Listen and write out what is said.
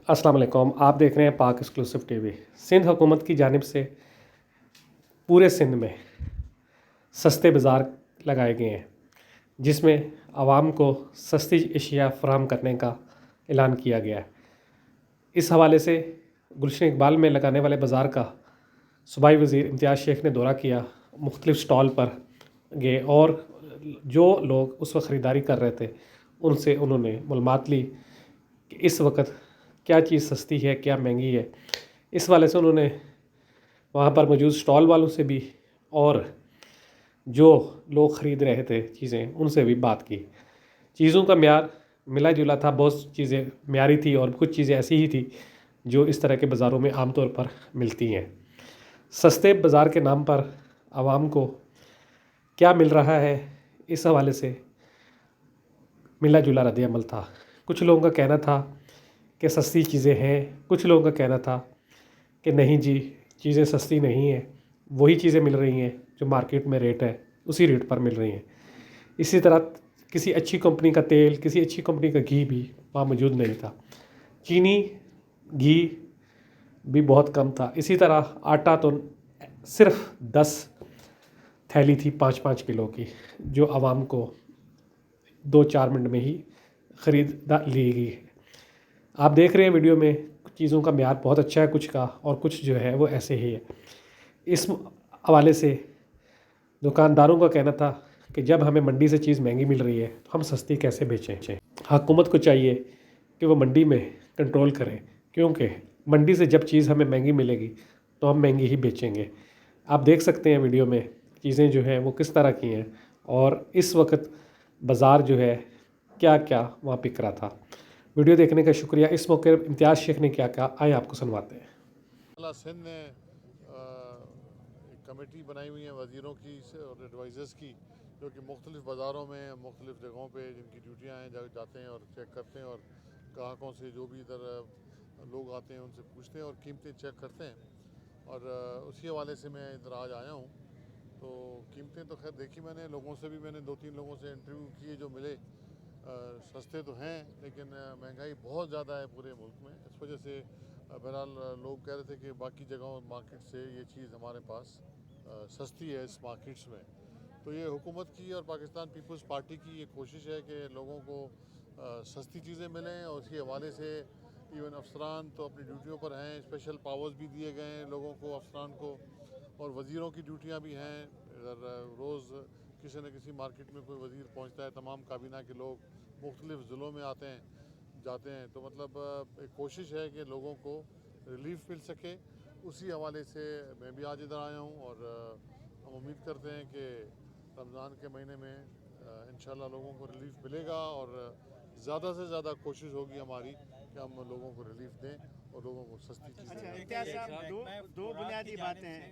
अस्सलाम वालेकुम। आप देख रहे हैं पाक एक्सक्लूसिव टीवी। सिंध हुकूमत की जानिब से पूरे सिंध में सस्ते बाज़ार लगाए गए हैं, जिसमें आवाम को सस्ती अशिया फराहम करने का ऐलान किया गया है। इस हवाले से गुलशन इकबाल में लगाने वाले बाज़ार का सूबाई वज़ीर इम्तियाज़ शेख ने दौरा किया, मुख्तलिफ़ स्टॉल पर गए और जो लोग उस वक्त ख़रीदारी कर रहे थे उनसे उन्होंने मालूमात ली कि इस वक्त क्या चीज़ सस्ती है, क्या महंगी है। इस वाले से उन्होंने वहाँ पर मौजूद स्टॉल वालों से भी और जो लोग ख़रीद रहे थे चीज़ें उनसे भी बात की। चीज़ों का म्यार मिला जुला था, बहुत चीज़ें म्यारी थी और कुछ चीज़ें ऐसी ही थी जो इस तरह के बाज़ारों में आम तौर पर मिलती हैं। सस्ते बाज़ार के नाम पर आवाम को क्या मिल रहा है, इस हवाले से मिला जुला रद्द-ए-अमल था। कुछ लोगों का कहना था कि सस्ती चीज़ें हैं, कुछ लोगों का कहना था कि नहीं जी, चीज़ें सस्ती नहीं हैं, वही चीज़ें मिल रही हैं जो मार्केट में रेट है उसी रेट पर मिल रही हैं। इसी तरह किसी अच्छी कंपनी का तेल, किसी अच्छी कंपनी का घी भी वहाँ मौजूद नहीं था। चीनी, घी भी बहुत कम था। इसी तरह आटा तो सिर्फ 10 थैली थी 5-5 किलो की, जो आवाम को 2-4 मिनट में ही ख़रीद ली गई है। आप देख रहे हैं वीडियो में चीज़ों का म्यार बहुत अच्छा है कुछ का, और कुछ जो है वो ऐसे ही है। इस हवाले से दुकानदारों का कहना था कि जब हमें मंडी से चीज़ महंगी मिल रही है तो हम सस्ती कैसे बेचें। हुकूमत को चाहिए कि वो मंडी में कंट्रोल करें, क्योंकि मंडी से जब चीज़ हमें महंगी मिलेगी तो हम महंगी ही बेचेंगे। आप देख सकते हैं वीडियो में चीज़ें जो हैं वो किस तरह की हैं और इस वक्त बाज़ार जो है क्या क्या वहाँ बिक रहा था। वीडियो देखने का शुक्रिया। इस मौके पर इम्तियाज़ शेख ने क्या कहा, आइए आपको सुनवाते हैं। सिंध ने एक कमेटी बनाई हुई है वज़ीरों की और एडवाइज़र्स की, जो कि मुख्तलिफ़ बाज़ारों में मुख्तलिफ़ जगहों पे जिनकी ड्यूटियाँ हैं जाते हैं और चेक करते हैं और ग्राहकों से जो भी इधर लोग आते हैं उनसे पूछते हैं और कीमतें चेक करते हैं। और उसी हवाले से मैं इधर आज आया हूँ। तो कीमतें तो खैर देखी मैंने, लोगों से भी मैंने 2-3 लोगों से इंटरव्यू किए जो मिले। सस्ते तो हैं लेकिन महंगाई बहुत ज़्यादा है पूरे मुल्क में। इस वजह से बहरहाल लोग कह रहे थे कि बाकी जगहों मार्केट से ये चीज़ हमारे पास सस्ती है इस मार्केट्स में। तो ये हुकूमत की और पाकिस्तान पीपल्स पार्टी की ये कोशिश है कि लोगों को सस्ती चीज़ें मिलें, और इसी हवाले से इवन अफसरान तो अपनी ड्यूटियों पर हैं, स्पेशल पावर्स भी दिए गए हैं लोगों को, अफसरान को, और वज़ीरों की ड्यूटियाँ भी हैं। इधर रोज़ किसी न किसी मार्केट में कोई वज़ीर पहुँचता है, तमाम काबीना के लोग मुख्तलिफ़ ज़िलों में आते हैं जाते हैं। तो मतलब एक कोशिश है कि लोगों को रिलीफ मिल सके। उसी हवाले से मैं भी आज इधर आया हूँ और हम उम्मीद करते हैं कि रमज़ान के महीने में इंशाल्लाह लोगों को रिलीफ मिलेगा, और ज़्यादा से ज़्यादा कोशिश होगी हमारी कि हम लोगों को रिलीफ दें और लोगों को सस्ती चीज़ें अच्छा, इम्तियाज़ साहब, दो बुनियादी बातें हैं।